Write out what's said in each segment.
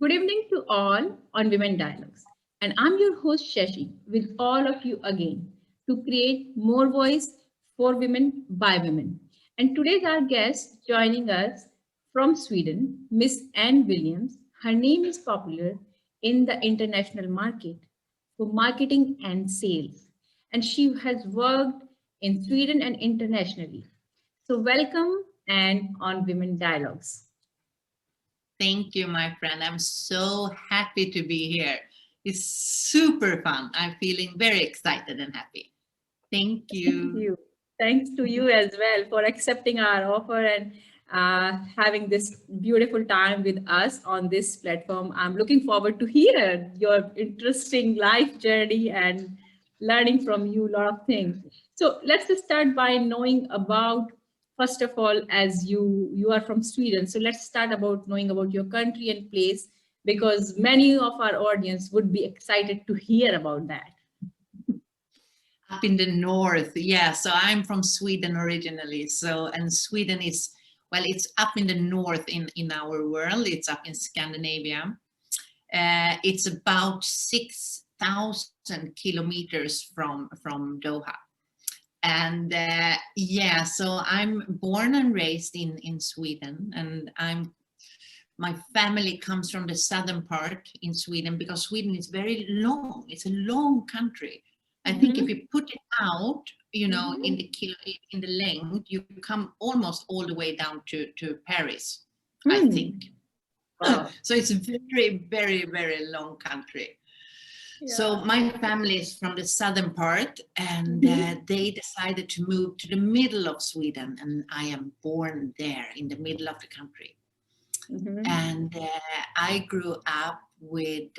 Good evening to all on Women Dialogues. And I'm your host Shashi with all of you again to create more voice for women by women. And today's our guest joining us from Sweden, Miss Anne Williams. Her name is popular in the international market for marketing and sales. And she has worked in Sweden and internationally. So welcome and on Women Dialogues. Thank you, my friend. I'm so happy to be here. It's super fun. I'm feeling very excited and happy. Thank you. Thanks to you as well for accepting our offer and having this beautiful time with us on this platform. I'm looking forward to hear your interesting life journey and learning from you a lot of things. So let's just start by knowing about, first of all, as you are from Sweden. So let's start about knowing about your country and place because many of our audience would be excited to hear about that. Up in the north, yeah. So I'm from Sweden originally. And Sweden is, well, it's up in the north in our world. It's up in Scandinavia. It's about 6,000 kilometers from Doha. And yeah, so I'm born and raised in Sweden, and my family comes from the southern part in Sweden because Sweden is very long. It's a long country. I think if you put it out, in the length, you come almost all the way down to Paris, I think. Wow. So it's a very, very, very long country. Yeah. So my family is from the southern part, and they decided to move to the middle of Sweden, and I am born there in the middle of the country. And I grew up with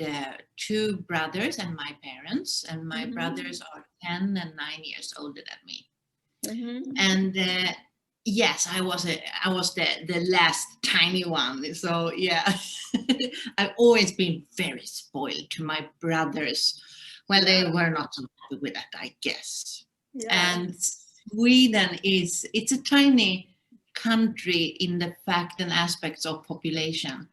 two brothers and my parents, and my brothers are 10 and 9 years older than me. And yes, I was the last tiny one. So yeah, I've always been very spoiled to my brothers. Well, they were not so happy with that, I guess. Yeah. And Sweden it's a tiny country in the fact and aspects of population.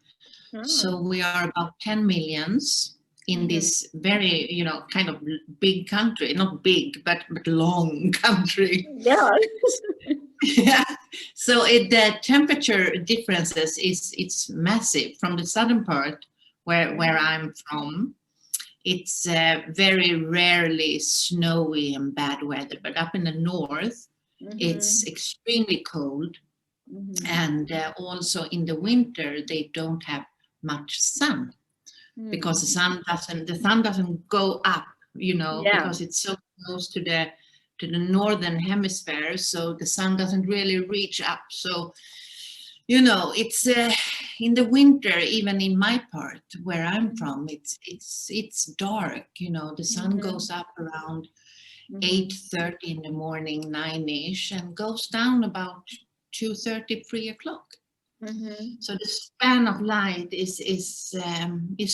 So we are about 10 millions in this very, kind of big country, not big, but long country. Yeah. Yeah. So the temperature differences it's massive. From the southern part where I'm from, it's very rarely snowy and bad weather, but up in the north, it's extremely cold. And also in the winter, they don't have much sun because the sun doesn't go up, because it's so close to the northern hemisphere, so the sun doesn't really reach up. So it's in the winter, even in my part where I'm from, it's dark. The sun goes up around 8:30 in the morning, 9ish, and goes down about 2:30, 3 o'clock. So the span of light is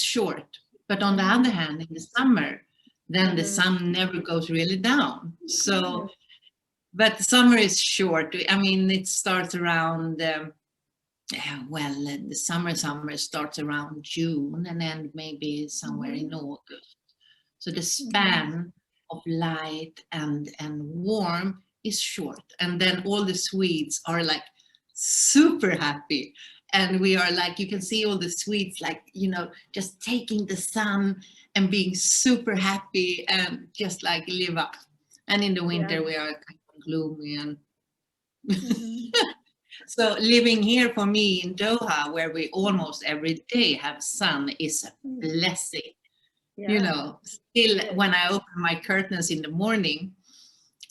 short. But on the other hand, in the summer, then the sun never goes really down. So, but the summer is short. I mean, it starts around, the summer starts around June and then maybe somewhere in August. So the span of light and warm is short. And then all the Swedes are like super happy. And we are like, you can see all the Swedes like, just taking the sun and being super happy and just like live up. And in the winter, we are kind of gloomy. And so living here for me in Doha, where we almost every day have sun, is a blessing. Still when I open my curtains in the morning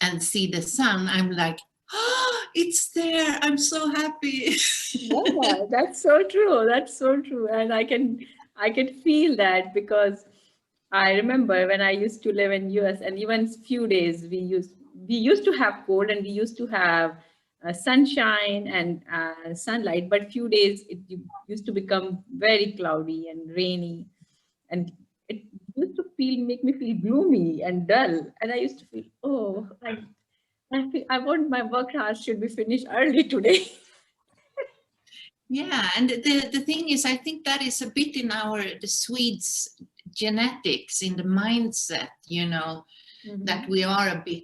and see the sun, I'm like, oh, it's there. I'm so happy. Yeah, that's so true. That's so true. And I can feel that because I remember when I used to live in US, and even few days we used to have cold and we used to have sunshine and sunlight, but few days it used to become very cloudy and rainy, and it used to make me feel gloomy and dull. And I used to feel, oh, I want my work hours should be finished early today. Yeah, and the thing is, I think that is a bit in the Swedes genetics, in the mindset, that we are a bit,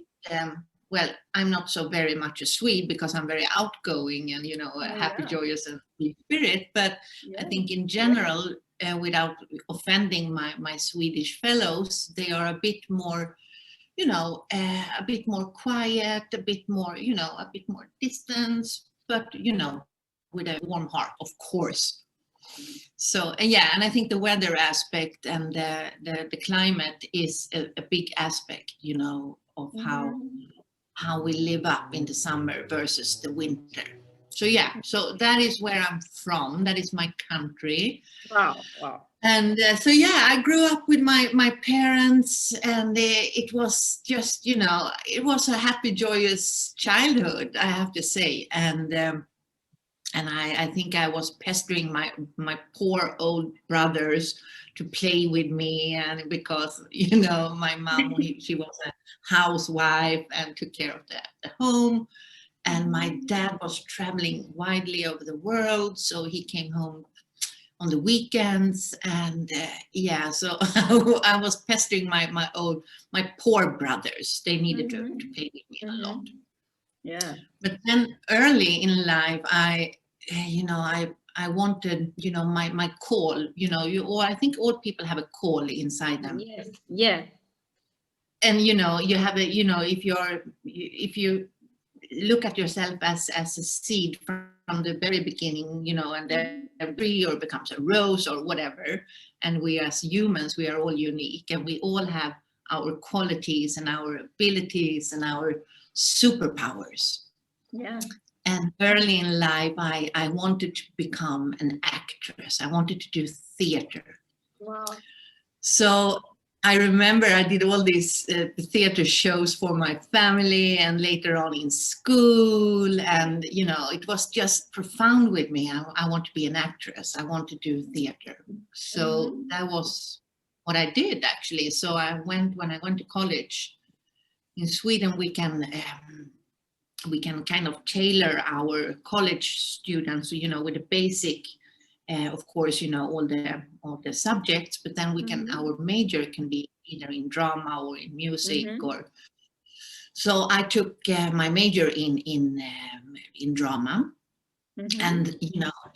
well, I'm not so very much a Swede because I'm very outgoing and, a Oh, happy, yeah. joyous and free spirit. But I Yeah. think in general, without offending my Swedish fellows, they are a bit more, a bit more quiet, a bit more, a bit more distance, but, with a warm heart, of course. So, and yeah, and I think the weather aspect and the climate is a big aspect, of Mhm. how we live up in the summer versus the winter. So yeah, so that is where I'm from. That is my country. Wow. Wow. And so yeah, I grew up with my parents, and it was just, it was a happy, joyous childhood, I have to say. And I think I was pestering my poor old brothers to play with me, and because my mom, she was a housewife and took care of the home, and my dad was traveling widely over the world, so he came home on the weekends, and yeah, so I was pestering my poor brothers. They needed to play with me a lot. Yeah. But then early in life, I wanted, my call, or I think all people have a call inside them. Yes. Yeah. And, you have if you look at yourself as a seed from the very beginning, and a tree or becomes a rose or whatever. And we as humans, we are all unique, and we all have our qualities and our abilities and our superpowers. Yeah. And early in life, I wanted to become an actress. I wanted to do theater. Wow. So I remember I did all these theater shows for my family and later on in school. And, it was just profound with me. I want to be an actress. I want to do theater. So Mhm. that was what I did, actually. So when I went to college in Sweden, we can kind of tailor our college students, with the basic, of course, all the subjects, but then Mhm. our major can be either in drama or in music, Mhm. or so I took my major in drama, Mhm. and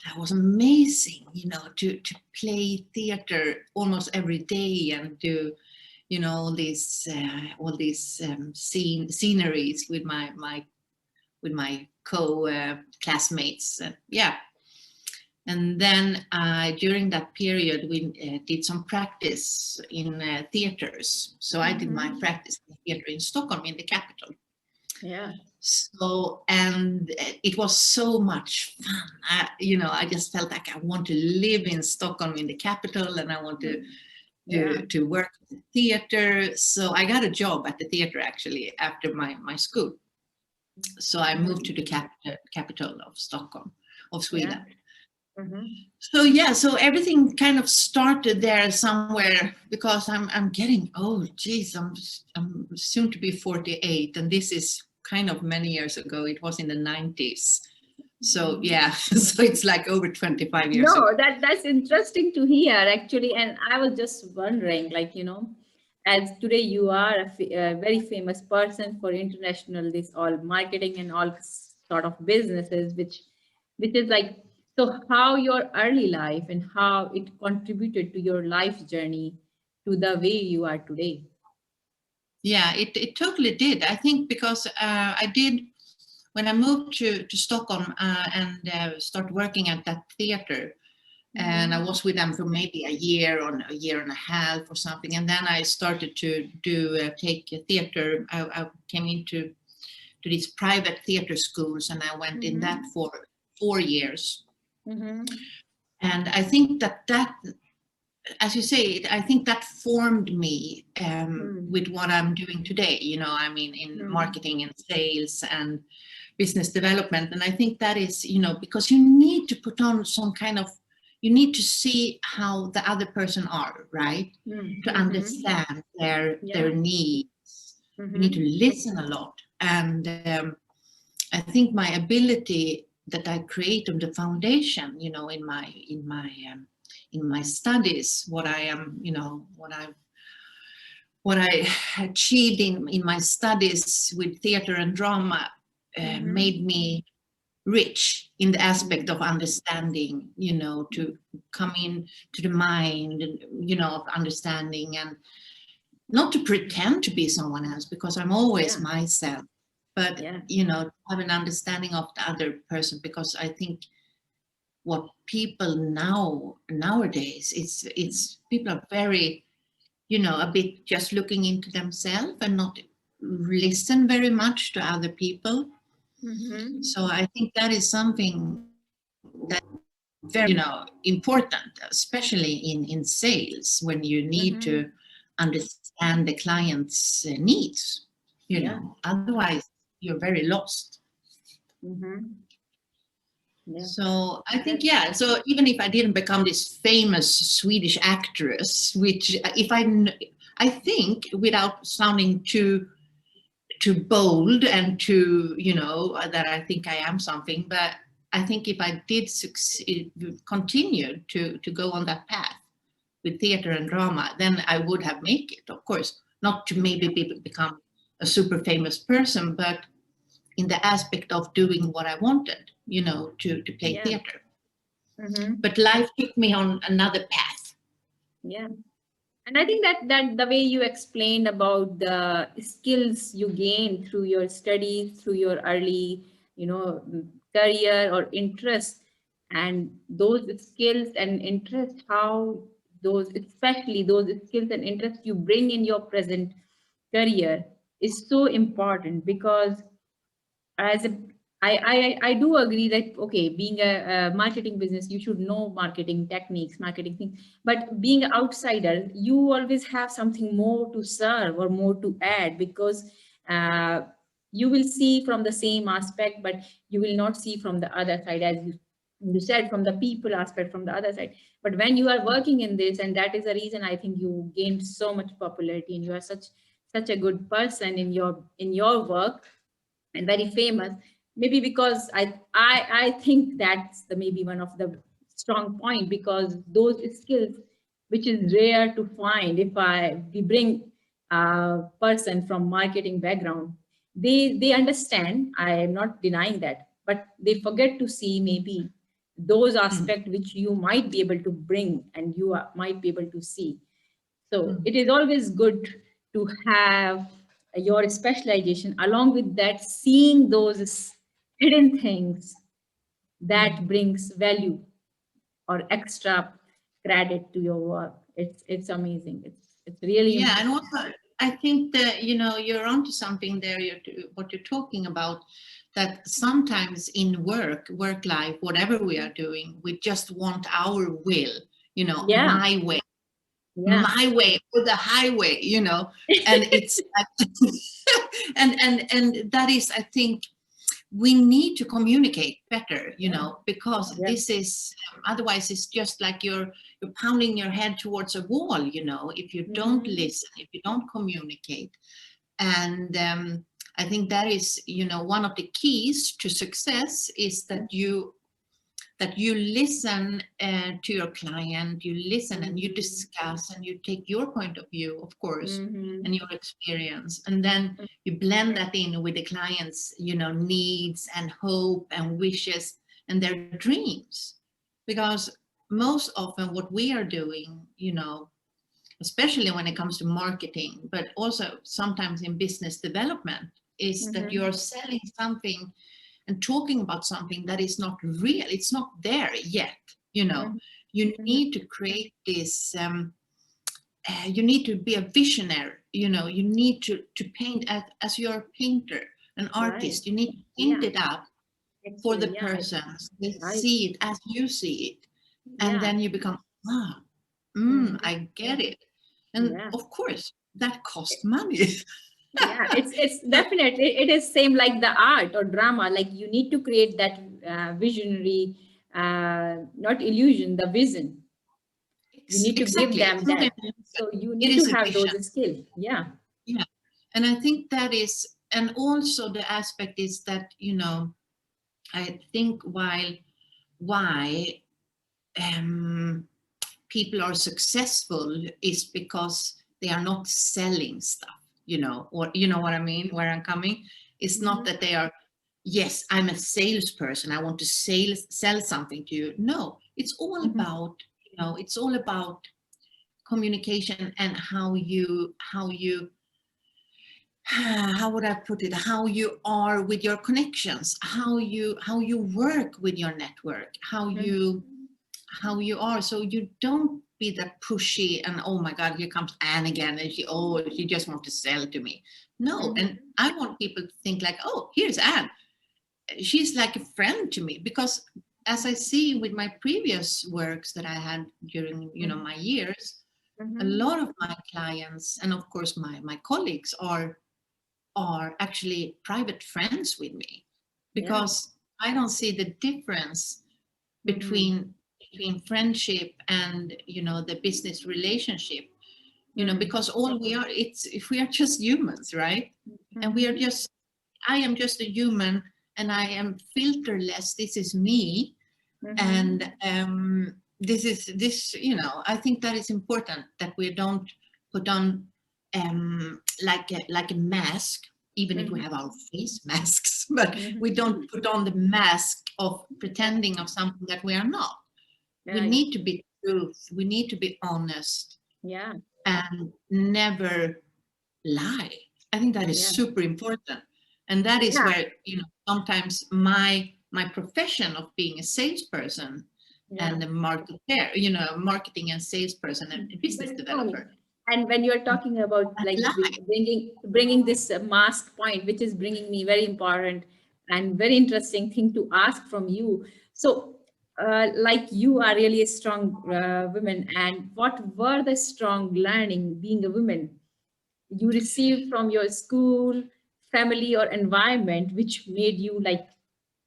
that was amazing, to play theater almost every day and do all these sceneries with my co-classmates. Yeah. And then during that period, we did some practice in theaters. So I did my Mhm. practice in theater in Stockholm, in the capital. Yeah. So, and it was so much fun. I just felt like I want to live in Stockholm, in the capital, and I want Yeah. to work in the theater. So I got a job at the theater, actually, after my school. So I moved to Mhm. the capital of Stockholm, of Yeah. Sweden. Mhm. So yeah, so everything kind of started there somewhere, because I'm getting old. Geez, I'm soon to be 48, and this is kind of many years ago. It was in the 90s. So Mhm. yeah, so it's like over 25 years No, ago. that's interesting to hear actually, and I was just wondering, like as today you are a very famous person for international this all marketing and all sort of businesses, which is like so how your early life and how it contributed to your life journey to the way you are today. Yeah, it totally did. I think because I did when I moved to Stockholm and started working at that theater. And I Mhm. was with them for maybe a year or a year and a half or something. And then I started to take theater. I came into these private theater schools, and I went in that Mhm. for 4 years. Mhm. And I think that, as you say, I think that formed me Mhm. with what I'm doing today. I mean, in Mhm. marketing and sales and business development. And I think that is, because you need to put on some kind of, you need to see how the other person are, right? Mhm. To Mhm. understand their Yeah. needs. You need to Mhm. listen a lot. And I think my ability that I created the foundation, in my studies, what I am, what I achieved in my studies with theater and drama made me rich in the aspect of understanding, to come in to the mind, of understanding, and not to pretend to be someone else, because I'm always myself, but, have an understanding of the other person, because I think what people nowadays, it's people are very, a bit just looking into themselves and not listen very much to other people. So I think that is something that very, important, especially in sales, when you need to understand the client's needs, otherwise you're very lost. So I think, so even if I didn't become this famous Swedish actress, which I think, without sounding too bold and too, that I think I am something, but I think if I did succeed, continue to go on that path with theater and drama, then I would have made it, of course, not to maybe become a super famous person, but in the aspect of doing what I wanted, to play theater. But life took me on another path. And I think that the way you explained about the skills you gain through your studies, through your early, career or interest, and those skills and interests, how those, especially those skills and interests you bring in your present career, is so important. Because as a I do agree that, okay, being a marketing business, you should know marketing techniques, marketing things, but being an outsider, you always have something more to serve or more to add, because uh, you will see from the same aspect, but you will not see from the other side, as you said, from the people aspect, from the other side. But when you are working in this, and that is the reason I think you gained so much popularity, and you are such a good person in your work, and very famous, maybe because I think that's the maybe one of the strong point, because those skills, which is rare to find, if we bring a person from marketing background, they understand, I am not denying that, but they forget to see maybe those aspects which you might be able to bring, and might be able to see. So it is always good to have your specialization, along with that, seeing those hidden things that brings value or extra credit to your work. It's amazing. It's really And also I think that, you're onto something there. What you're talking about, that sometimes in work life, whatever we are doing, we just want our will, my way. My way, or the highway, and it's and that is, I think, we need to communicate better, because this is, otherwise it's just like you're pounding your head towards a wall, if you don't listen, if you don't communicate. And I think that is, one of the keys to success, is that you listen to your client, you listen and you discuss, and you take your point of view, of course, and your experience, and then you blend that in with the client's, needs and hope and wishes and their dreams. Because most often what we are doing, especially when it comes to marketing, but also sometimes in business development, is that you're selling something and talking about something that is not real. It's not there yet. You need to create this, you need to be a visionary, you need to paint as you're a painter, an artist, you need to paint it up for the persons. They see it as you see it. And then you become, I get it. And of course, that costs money. It's definitely, it is same like the art or drama. Like, you need to create that visionary, not illusion, the vision. You need to give them that. So you need to have those skills. Yeah. And I think that is, and also the aspect is that, I think why people are successful is because they are not selling stuff, or you know what I mean, where I'm coming. It's not Mhm. that they are, yes, I'm a salesperson, I want to sell something to you. No, it's all Mhm. about, it's all about communication and how would I put it, how you are with your connections, how you work with your network, how you are, so you don't be that pushy and, oh my god, here comes Anne again, and she just wants to sell to me. No, Mhm. and I want people to think like, oh, here's Anne, she's like a friend to me, because as I see with my previous works that I had during Mhm. my years, a Mhm. lot of my clients and of course my colleagues are actually private friends with me, Yeah. because I don't see the difference Mhm. between friendship and the business relationship, Mhm. because all we are, it's if we are just humans, right? And we are Mhm. just, I am just a human, and I am filterless. This is me. Mhm. And this is this, I think that is important, that we don't put on like a mask, even if we Mhm. have our face masks, but we don't Mhm. put on the mask of Yeah. pretending of something that we are not. We Right. need to be truth, we need to be honest, Yeah. and never lie. I think that is Yeah. super important. And that is Yeah. where, sometimes my profession of being a salesperson Yeah. and a marketing and salesperson and a business But no, developer, and when you're talking about that like lie. bringing this mask point, which is bringing me very important and very interesting thing to ask from you. So, like you are really a strong woman, and what were the strong learning being a woman you received from your school, family, or environment, which made you like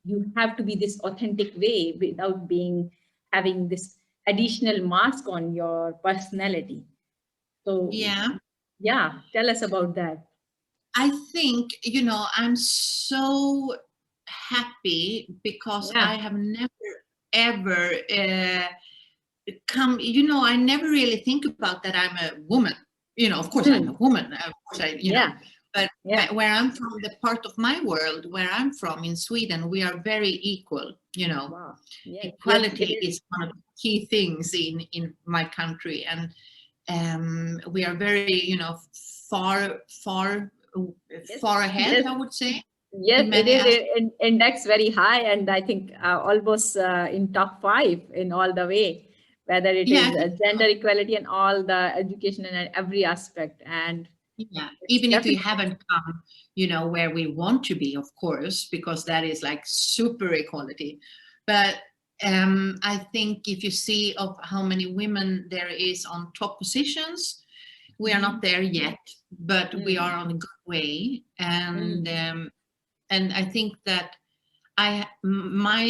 you have to be this authentic way without being having this additional mask on your personality. So, Yeah. yeah, tell us about that. I think, I'm so happy because Yeah. I have never ever I never really think about that I'm a woman. Of course I'm a Hmm. woman. Of course Yeah. but Yeah. where I'm from, the part of my world where I'm from in Sweden, we are very equal. Wow. Yes. Yes. It Equality is. is one of the key things in my country, and we are very, far, far, Yes. far ahead, Yes. I would say, Yes. in It many is aspects. index very high, and I think almost in top five in all the way, whether it Yeah, I is think gender equality and all the education and every aspect. And yeah, it's even if we definitely. haven't come, where we want to be, of course, because that is like super equality. But I think if you see of how many women there is on top positions, we are not Mhm. there yet, but we are Mm. on a good way. And Mm. I think that my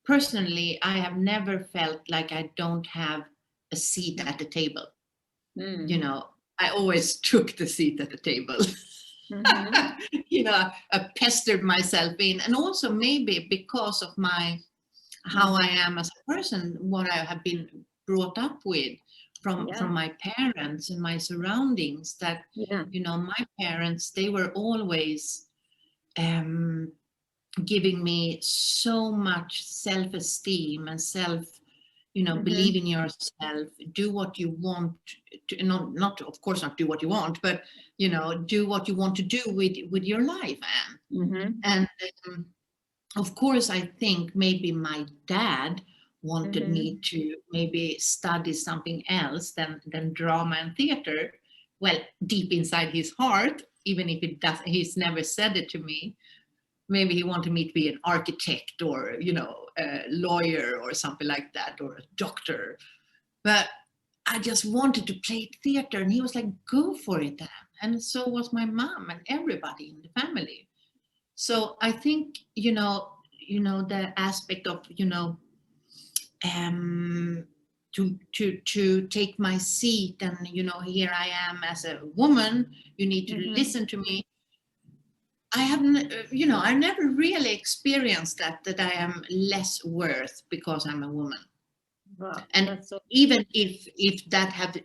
personally, I have never felt like I don't have a seat at the table. you Mm. know I always took the seat at the table. Mhm. I pestered myself in, and also maybe because of my how I Mhm. am as a person, what I have been brought up with from Yeah. my parents and my surroundings, that Yeah. my parents, they were always um, giving me so much self-esteem and believe Mhm. in yourself, do what you want to, not of course not do what you want, but do what you want to do with your life. Mhm. And um, of course, I think maybe my dad wanted me Mhm. to maybe study something else than drama and theater. Well, deep inside his heart, even if he's never said it to me, maybe he wanted me to be an architect, or a lawyer or something like that, or a doctor. But I just wanted to play theater, and he was like, go for it, Dan. And so was my mom and everybody in the family. So I think the aspect of um to take my seat, and here I am as a woman, you need to Mhm. listen to me. I haven't, I never really experienced that I am less worth because I'm a woman. Wow, And that's so. even if that have,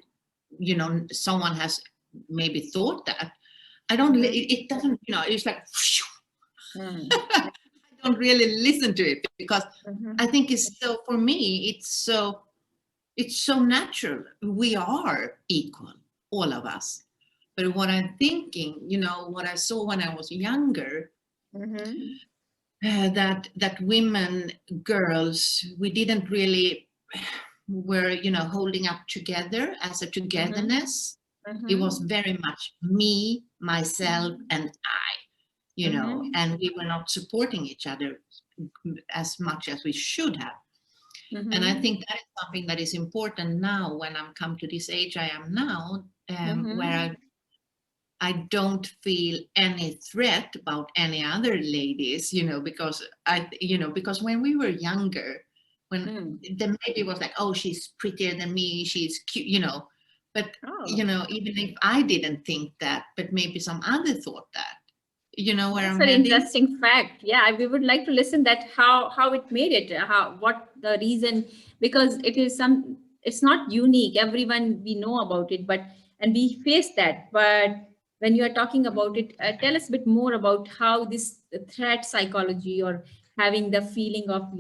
someone has maybe thought that, I don't, Mm-hmm. it doesn't, it's like, Mm-hmm. I don't really listen to it because Mm-hmm. I think it's so, for me, it's so natural. We are equal, all of us. But what I'm thinking, what I saw when I was younger, Mm-hmm. that women, girls, we didn't really were, holding up together as a Mm-hmm. togetherness. It was Mm-hmm. very much me, myself, and I, Mm-hmm. and we were not supporting each other as much as we should have. And I Mm-hmm. think that is something that is important now when I'm come to this age I am now, where Mm-hmm. I don't feel any threat about any other ladies, because when we were younger, when Mm. the maybe was like, oh, she's prettier than me, she's cute, but Oh. even if I didn't think that, but maybe some other thought that, where That's I'm an heading. interesting fact. Yeah, we would like to listen that how it made it, how what the reason, because it is some, it's not unique. Everyone we know about it, but and we face that. But when you are talking about it, tell us a bit more about how this threat psychology or having the feeling of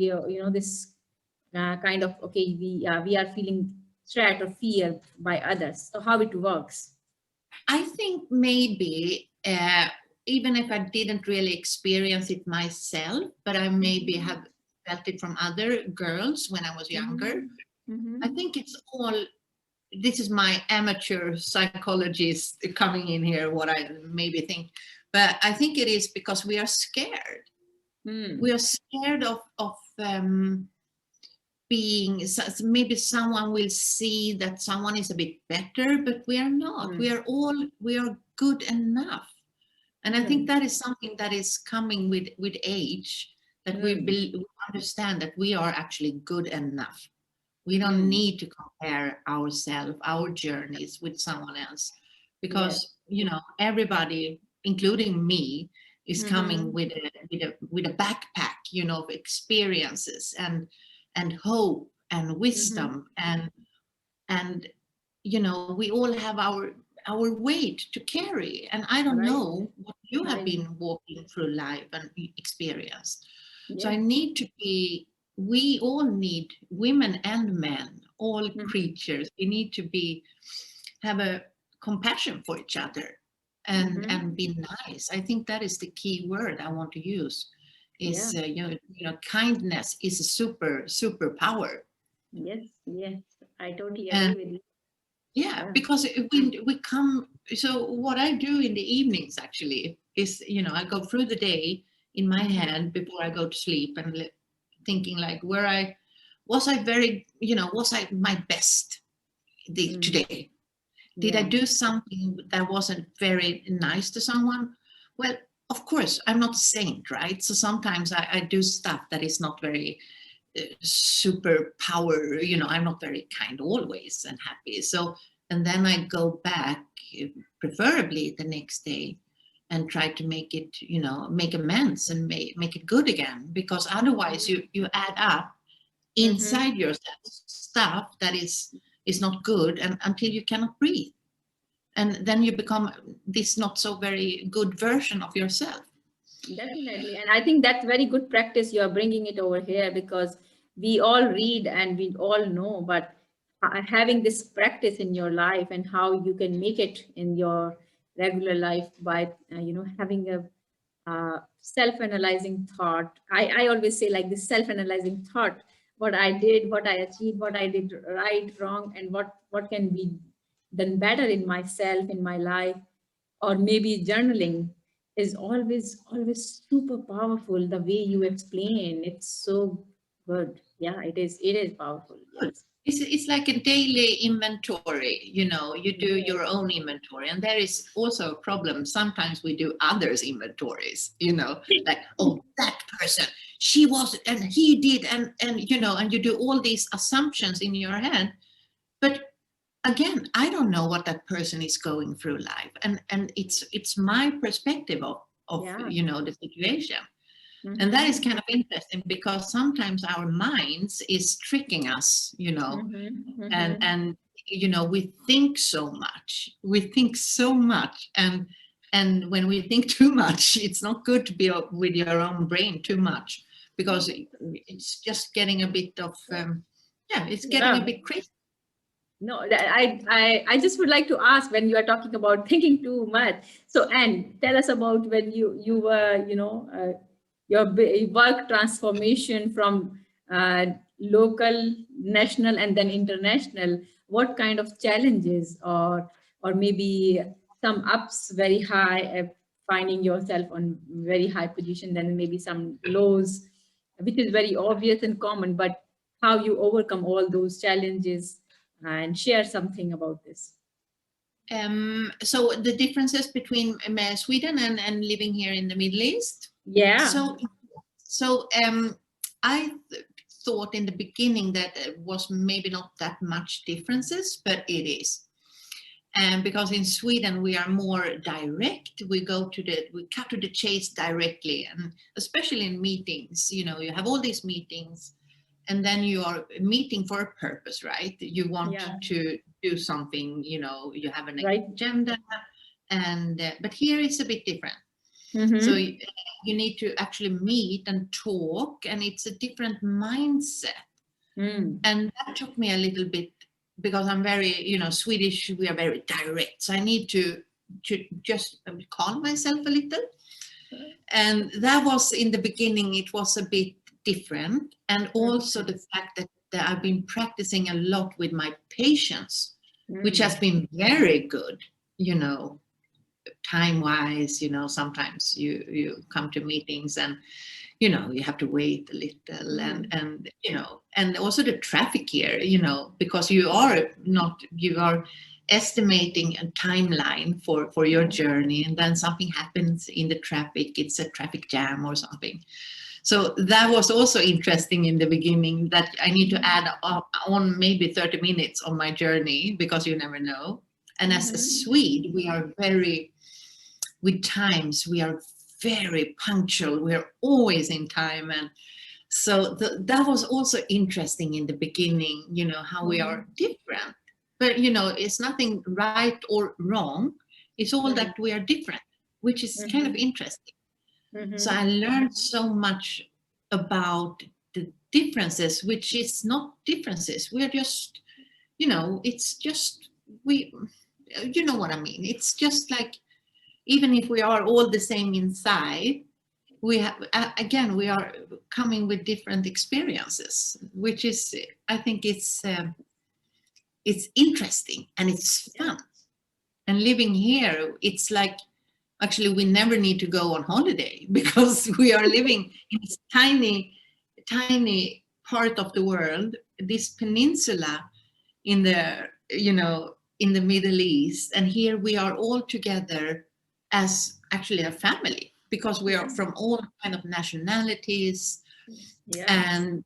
this kind of, okay, we are feeling threat or fear by others. So how it works. I think maybe, even if I didn't really experience it myself, but I maybe Mm-hmm. have felt it from other girls when I was younger. Mm-hmm. Mm-hmm. I think it's all, this is my amateur psychologist coming in here, what I maybe think, but I think it is because we are scared. We Mm. are scared of being, maybe someone will see that someone is a bit better, but we are not. Mm. We are good enough. And I think Mm. that is something that is coming with age, that Mm. we understand that we are actually good enough. We don't Mm. need to compare ourselves, our journeys with someone else, Yes. because everybody, including me, is coming Mm-hmm. with a backpack, of experiences and hope and Mm-hmm. wisdom, and we all have our weight to carry. And I don't Right. know what you have Right. been walking through life and experienced. So I Yes. need to be, we all need, women and men, all Mm-hmm. creatures, we need to be, have a compassion for each other, Mm-hmm. and be nice. I think that is the key word I want to use, Yeah. is kindness is a super power. Yes. Yes. I totally agree And with you. yeah, Yeah. because we come, so what I do in the evenings actually is, I go through the day in my Mm-hmm. head before I go to sleep, and thinking like, where I was, I very, was I my best Mm. today? Did I Yeah. do something that wasn't very nice to someone? Well, of course, I'm not a saint, right? So sometimes I do stuff that is not very super power, I'm not very kind always and happy. So, and then I go back, preferably the next day, and try to make it, make amends and make it good again, because otherwise you add up Mm-hmm. inside yourself stuff that is not good, and until you cannot breathe, and then you become this not so very good version of yourself. Definitely. And I think that's very good practice. You are bringing it over here because we all read and we all know, but having this practice in your life and how you can make it in your regular life by, having a self-analyzing thought. I always say like this self-analyzing thought, what I did, what I achieved, what I did right, wrong, and what can be done better in myself, in my life, or maybe journaling is always super powerful. The way you explain, it's so good. Yeah, it is powerful. Yes. It's like a daily inventory, you do Yes. your own inventory, and there is also a problem. Sometimes we do others' inventories, like, oh, that person, she was, and he did, and you do all these assumptions in your head. But again, I don't know what that person is going through life, and it's my perspective of Yeah. the situation. And that is Mm-hmm. kind of interesting because sometimes our minds is tricking us, Mm-hmm. and Mm-hmm. and we think so much. We think so much, and when we think too much, it's not good to be with your own brain too much, because it's just getting a bit of it's getting a Yeah. bit crazy. No, I just would like to ask, when you are talking about thinking too much. So, and tell us about when you were, your work transformation from local, national, and then international. What kind of challenges, or maybe some ups very high, finding yourself on very high position, then maybe some lows, which is very obvious and common, but how you overcome all those challenges, and share something about this. So the differences between Sweden and living here in the Middle East. Yeah. So I thought in the beginning that it was maybe not that much differences, but it is. And because in Sweden we are more direct, we cut to the chase directly, and especially in meetings, you have all these meetings, and then you are meeting for a purpose, right? You want Yeah. to do something, you have an Right. agenda, and but here it's a bit different. So Mm-hmm. you need to actually meet and talk, and it's a different mindset. Mm. And that took me a little bit, because I'm very, Swedish, we are very direct. So I need to just calm myself a little. And that was in the beginning, it was a bit different. And also the fact that I've been practicing a lot with my patients, which has Mm. been very good, time wise. Sometimes you come to meetings and you have to wait a little, Mm. and also the traffic here, because you are estimating a timeline for your journey, and then something happens in the traffic, it's a traffic jam or something. So that was also interesting in the beginning, that I need to add on maybe 30 minutes on my journey, because you never know. And as a Mm-hmm. Swede, we are with times, we are very punctual. We're always in time. And so that was also interesting in the beginning, how we Mm-hmm. are different. But, it's nothing right or wrong. It's all Right. that we are different, which is kind of Mm-hmm. interesting. So Mm-hmm. I learned so much about the differences, which is not differences. We're just, it's just, you know what I mean? It's just like, even if we are all the same inside, we have, again, we are coming with different experiences, which is, I think it's interesting and it's fun. And living here, it's like, actually, we never need to go on holiday, because we are living in this tiny part of the world, this peninsula in the Middle East, and here we are all together as actually a family, because we are Yeah. from all kind of nationalities, Yeah. and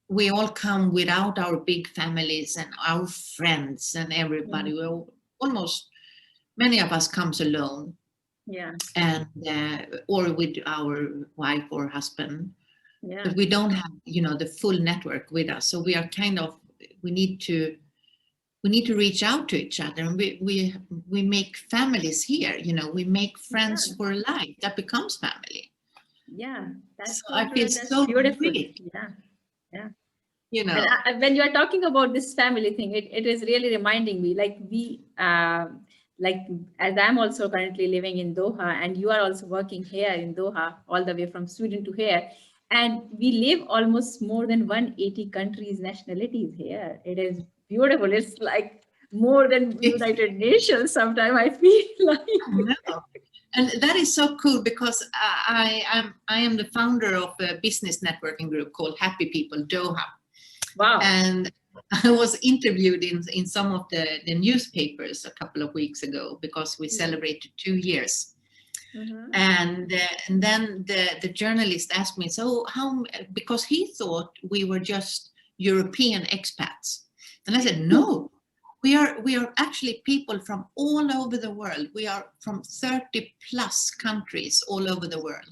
we all come without our big families and our friends and Mm. everybody. Almost, many of us comes alone, Yeah. and or with our wife or husband, Yeah. but we don't have the full network with us. So we are kind of, we need to reach out to each other, and we make families here. We make Yeah. friends for life that becomes family. Yeah. That's So so I true, feel and that's so beautiful. big, Yeah. Yeah. you And know. when you are talking about this family thing, it is really reminding me, like like as I'm also currently living in Doha, and you are also working here in Doha, all the way from Sweden to here, and we live almost more than 180 countries, nationalities here. It is beautiful. It's like more than It's, United Nations. Sometimes I feel I like. know. And that is so cool, because I am the founder of a business networking group called Happy People Doha. Wow. And I was interviewed in some of the newspapers a couple of weeks ago, because we celebrated 2 years. Mm-hmm. And then the journalist asked me, so how, because he thought we were just European expats. And I said, no, we are actually people from all over the world. We are from 30 plus countries all over the world.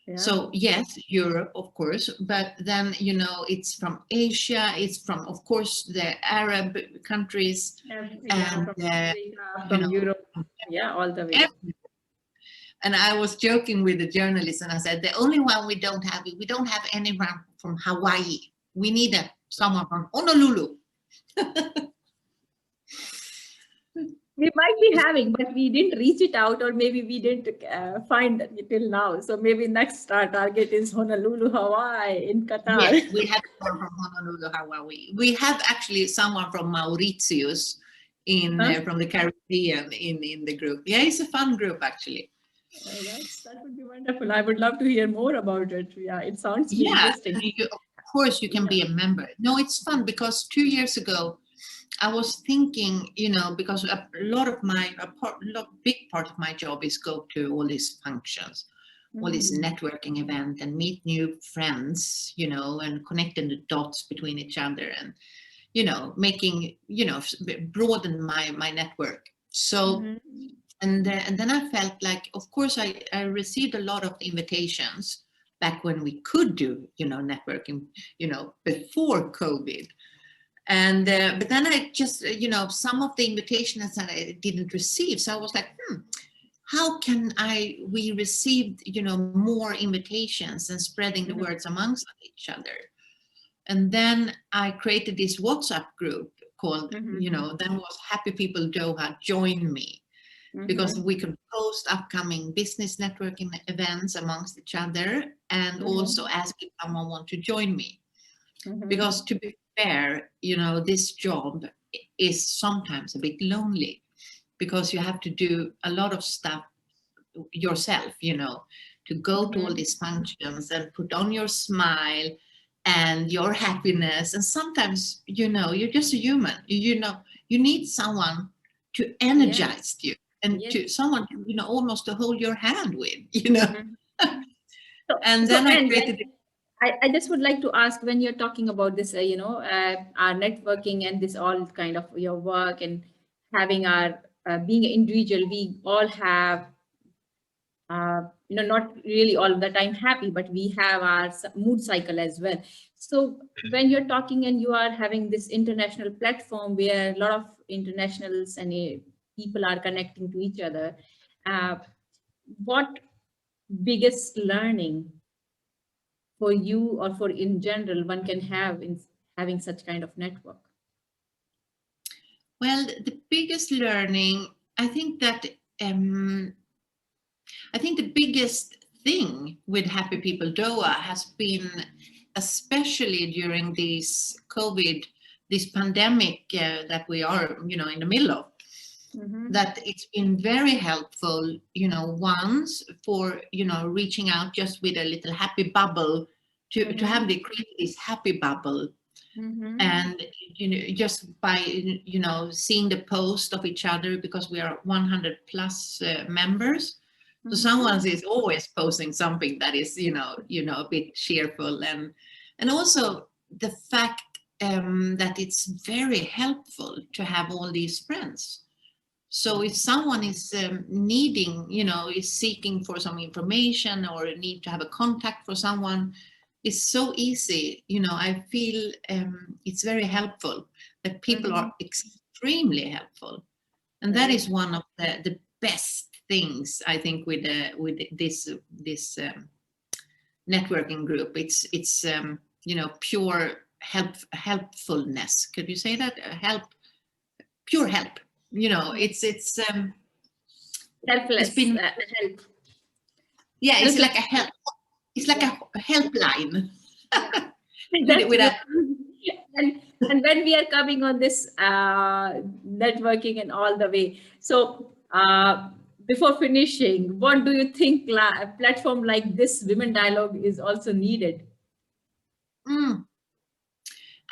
Yeah. So yes, Europe, of course, but then, you know, it's from Asia, it's from, of course, the Arab countries, Yeah, and from Africa, you from know, Europe, yeah, all the way. and I was joking with the journalist, and I said, the only one we don't have anyone from Hawaii. We need someone from Honolulu. We might be having, but we didn't reach it out, or maybe we didn't find it till now. So maybe next our target is Honolulu, Hawaii, in Qatar. Yes, we have someone from Honolulu, Hawaii. We have actually someone from Mauritius from the Caribbean in the group. Yeah, it's a fun group actually. That would be wonderful. I would love to hear more about it. Yeah, it sounds interesting. Of course you can be a member. No, it's fun because 2 years ago I was thinking, you know, because a big part of my job is go to all these functions, all these networking event and meet new friends, you know, and connecting the dots between each other and, you know, making, you know, broaden my network. So, and then I felt like, of course, I received a lot of invitations back when we could do, you know, networking, you know, before COVID. And but then I just, you know, some of the invitations that I didn't receive. So I was like, how can we receive, you know, more invitations and spreading the words amongst each other? And then I created this WhatsApp group called, you know, then was Happy People Doha, join me. Because we could post upcoming business networking events amongst each other and also ask if someone want to join me. Because to be fair, you know, this job is sometimes a bit lonely because you have to do a lot of stuff yourself, you know, to go to all these functions and put on your smile and your happiness. And sometimes, you know, you're just a human, you know, you need someone to energize you and to someone, you know, almost to hold your hand with, you know. And then I created I just would like to ask, when you're talking about this, you know, our networking and this all kind of your work and having our being an individual, we all have, you know, not really all the time happy, but we have our mood cycle as well. So when you're talking and you are having this international platform where a lot of internationals and people are connecting to each other, what biggest learning for you or for in general one can have in having such kind of network? Well, the biggest learning, I think that I think the biggest thing with Happy People Doha has been, especially during this COVID, this pandemic that we are, you know, in the middle of, that it's been very helpful, you know, once for, you know, reaching out just with a little happy bubble to have create this happy bubble. And, you know, just by, you know, seeing the post of each other, because we are 100 plus members. So someone is always posting something that is, you know, a bit cheerful, and also the fact that it's very helpful to have all these friends. So if someone is needing, you know, is seeking for some information or need to have a contact for someone, it's so easy. You know, I feel it's very helpful that people are extremely helpful, and that is one of the best things I think with this networking group. It's you know, pure helpfulness. Could you say that? Pure help. You know, it's Selfless been help. Yeah, it's like a help. It's like a helpline. And when we are coming on this networking and all the way, so before finishing, what do you think a platform like this Women Dialogue is also needed?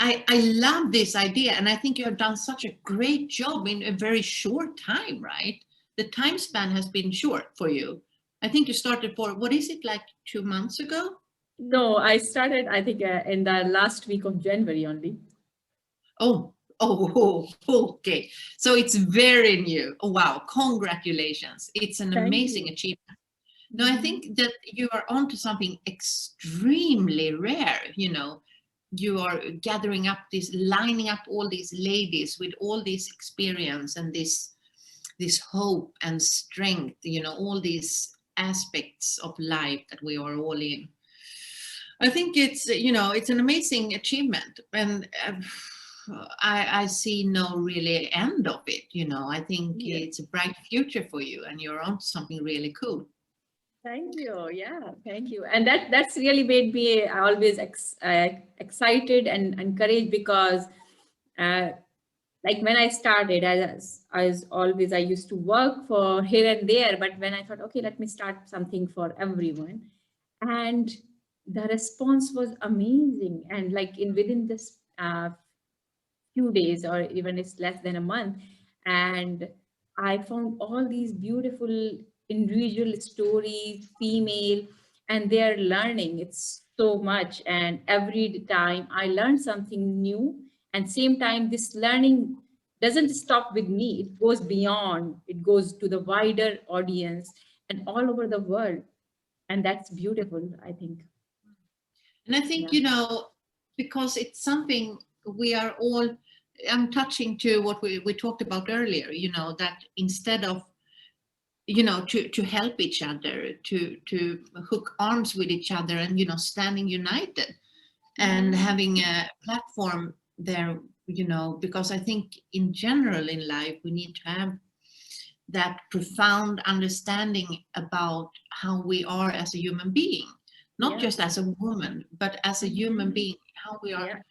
I love this idea, and I think you have done such a great job in a very short time, right? The time span has been short for you. I think you started for, what is it, like 2 months ago? No, I started, I think, in the last week of January only. Oh, Oh, okay. So it's very new. Oh, wow. Congratulations. It's an Thank amazing you. achievement. No, I think that you are onto something extremely rare. You are gathering up this, lining up all these ladies with all this experience and this hope and strength, all these aspects of life that we are all in. I think it's an amazing achievement, and I see no really end of it. I think Yes. it's a bright future for you, and you're on something really cool. Thank you. Yeah, thank you. And that's really made me always excited and encouraged because, uh, like when I started, as always, I used to work for here and there. But when I thought, okay, let me start something for everyone, and the response was amazing. And like in within this few days or even it's less than a month, and I found all these beautiful individual stories, female, and they're learning it's so much, and every time I learn something new, and same time this learning doesn't stop with me, it goes beyond, it goes to the wider audience and all over the world, and that's beautiful, I think. And I think, Yeah. because it's something we are all, I'm touching to what we talked about earlier, that instead of, to help each other, to hook arms with each other and, standing united and Mhm. having a platform there, because I think in general in life, we need to have that profound understanding about how we are as a human being, not Yeah. just as a woman, but as a human Mhm. being, how we are Yeah.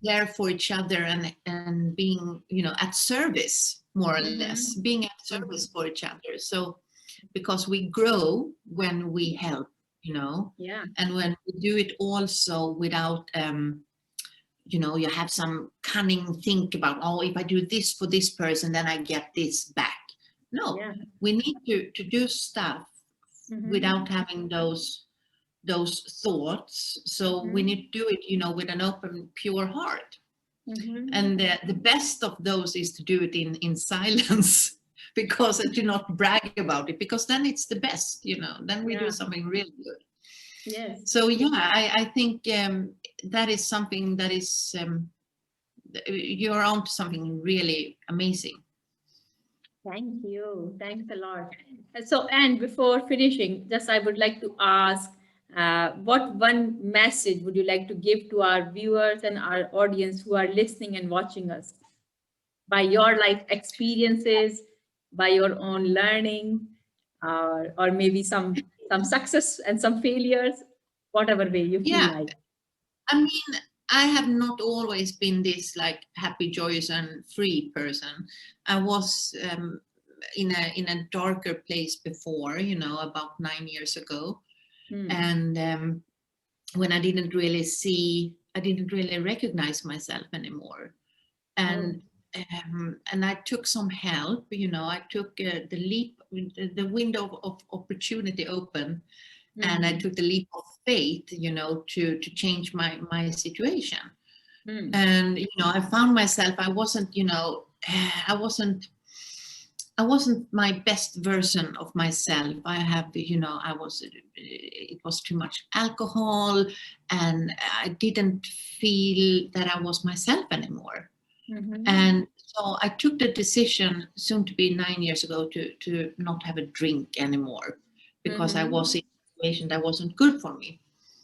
there for each other and being, at service, more or less, Mhm. being at service for each other. So, because we grow when we help, Yeah. and when we do it also without, you have some cunning think about, oh, if I do this for this person, then I get this back. No, Yeah. we need to do stuff Mhm. without having those thoughts. So we Mhm. need to do it, with an open, pure heart. Mhm. And the best of those is to do it in silence, because do not brag about it, because then it's the best, then we do Yeah. something really good. Yes. So yeah, I think that is something that is you're on to something really amazing. Thank you. Thanks a lot. So, and before finishing, just I would like to ask, what one message would you like to give to our viewers and our audience who are listening and watching us by your life experiences, by your own learning, or maybe some success and some failures, whatever way you feel Yeah, like. I mean, I have not always been this like happy, joyous, and free person. I was in a darker place before, about 9 years ago, Hmm. and when I didn't really recognize myself anymore, Oh. and I took some help. I took the leap, the window of opportunity open, and I Hmm. took the leap of faith, to change my situation. Hmm. And I found myself, I wasn't, I wasn't I wasn't my best version of myself. I have, it was too much alcohol, and I didn't feel that I was myself anymore. Hmm. And so I took the decision, soon to be 9 years ago, to not have a drink anymore, because I was Hmm. in a situation that wasn't good for me.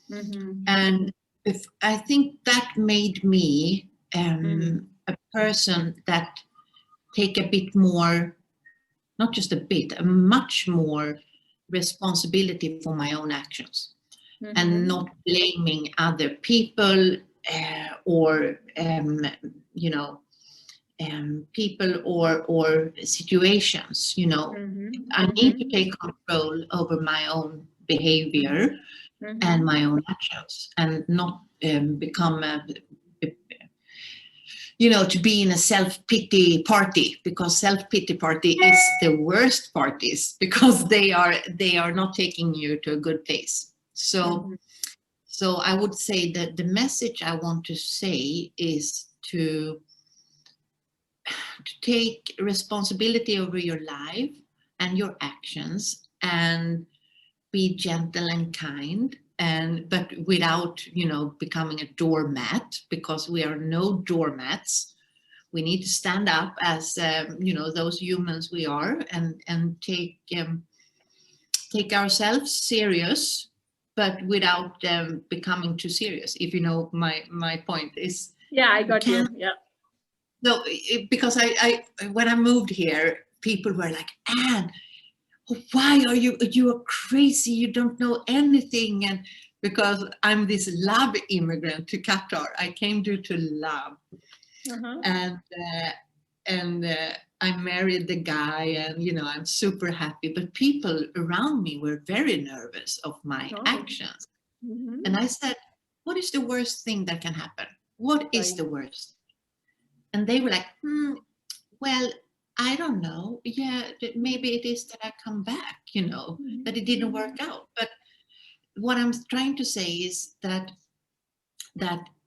Hmm. And if I think that made me Hmm. a person that take a bit more, not just a bit, a much more responsibility for my own actions, and Hmm. not blaming other people, or people or situations. Hmm. I need to take control over my own behavior and Hmm. my own actions, and not become to be in a self-pity party, because self-pity party is the worst parties, because they are not taking you to a good place. So Hmm. I would say that the message I want to say is to to take responsibility over your life and your actions, and be gentle and kind, and but without, you know, becoming a doormat, because we are no doormats. We need to stand up as you know, those humans we are, and take ourselves serious, but without becoming too serious. If you know my point is, Yeah, I we got can you. Yeah. no, because I when I moved here, people were like, Anne, why are you are crazy, you don't know anything. And because I'm this love immigrant to Qatar, I came due to love. Uh-huh. And I married the guy, and you know, I'm super happy, but people around me were very nervous of my Oh. actions. And Mm-hmm. I said, what is the worst thing that can happen? What is Right. the worst? And they were like, well, I don't know. Yeah, maybe it is that I come back, you know, that it didn't work out. But what I'm trying to say is that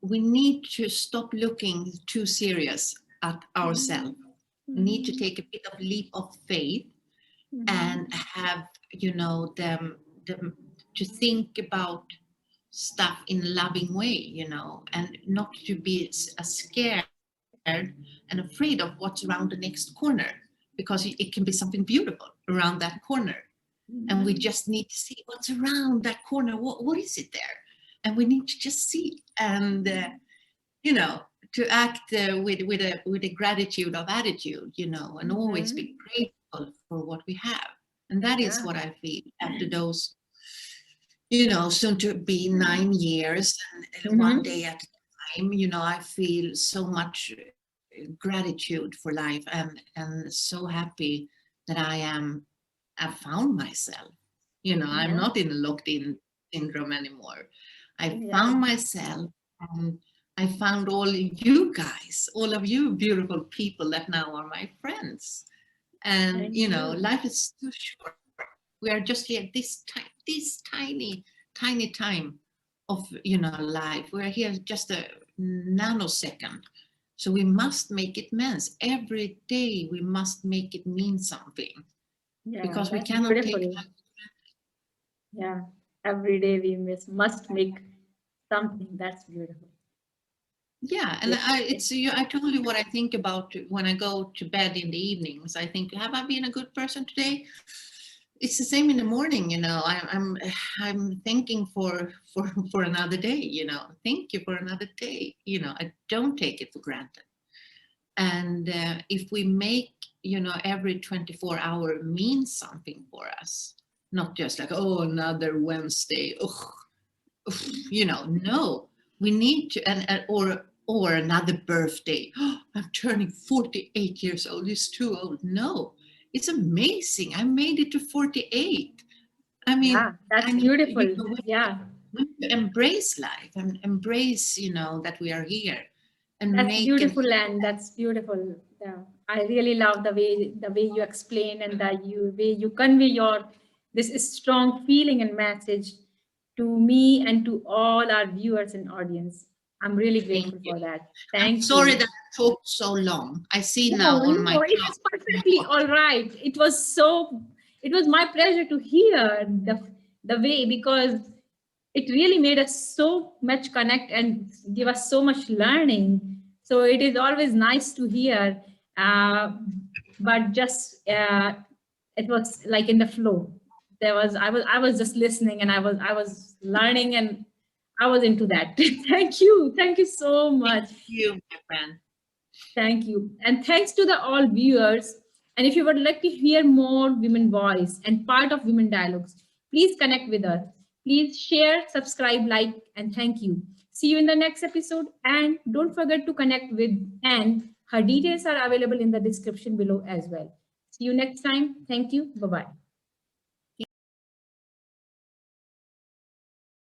we need to stop looking too serious at ourselves. We need to Mm-hmm. take a bit of leap of faith, Mm-hmm. and have, you know, them to think about stuff in a loving way, you know, and not to be scared and afraid of what's around the next corner, because it can be something beautiful around that corner. And we Mm-hmm. just need to see what's around that corner. What is it there? And we need to just see, and you know, to act with a gratitude of attitude, you know, and always Mm-hmm. be grateful for what we have. And that is Yeah. what I feel after those, you know, soon to be 9 years, and one Mm-hmm. day at a time, you know, I feel so much gratitude for life, and so happy that I found myself. You know, I'm Yeah. not in a locked in syndrome anymore. I Yeah. found myself, and I found all you guys, all of you beautiful people that now are my friends. And Thank you know, you. life is too short. We are just here this tiny time of, you know, life. We are here just a nanosecond. So we must make it means every day. We must make it mean something, Yeah, because we that's cannot take beautiful. life. Yeah. Every day we must make something. That's beautiful. Yeah, and Yeah. I told you what I think about when I go to bed in the evenings. I think, have I been a good person today? It's the same in the morning, you know. I'm thanking for another day, you know. Thank you for another day, you know. I don't take it for granted. And if we make, you know, every 24-hour means something for us, not just like, oh, another Wednesday, ugh, ugh, you know, no, we need to, or another birthday. Oh, I'm turning 48 years old. It's too old. No, it's amazing. I made it to 48. I mean, Yeah, that's you beautiful. know, Yeah. we need to embrace life and embrace, you know, that we are here, and That's make an beautiful, and that's beautiful. Yeah. I really love the way you explain, and the way you convey your this strong feeling and message to me and to all our viewers and audience. I'm really thank grateful you. for that. I'm Thank sorry you. that I talked so long. I see No, now on my no, it clock. is perfectly all right. It was my pleasure to hear the way, because it really made us so much connect and give us so much learning. So it is always nice to hear, uh, but just it was like in the flow. I was just listening, and I was learning, and I was into that. Thank you so Thank much. you, my friend. Thank you. And thanks to the all viewers. And if you would like to hear more women voice and part of women dialogues, please connect with us. Please share, subscribe, like, and thank you. See you in the next episode. And don't forget to connect with Anne. Her details are available in the description below as well. See you next time. Thank you. Bye bye.